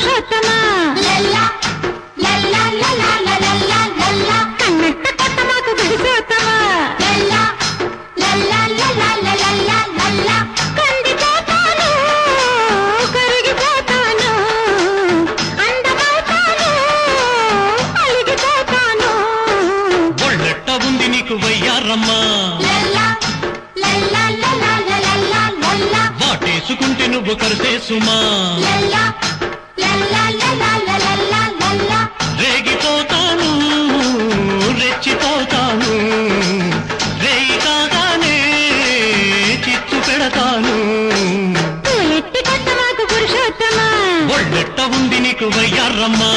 పురుషోత్తమా కన్నెట్ట కొత్త మాకు పురుషోత్తమా కందిపోతాను కరిగిపోతాను అందమవుతాను అలిగిపోతాను ఒళ్ళెట్ట ఉంది నీకు వయ్యారమ్మా వాటేసుకుంటే నువ్వు కరిసేసుమా రేగిపోతాను రెచ్చిపోతాను రేయి కాగానే చిచ్చు పెడతాను ఎట్టి కొత్త మాకు పురుషోత్తమా ఒళ్ళెట్ట ఉంది నీకు వయ్యారమ్మా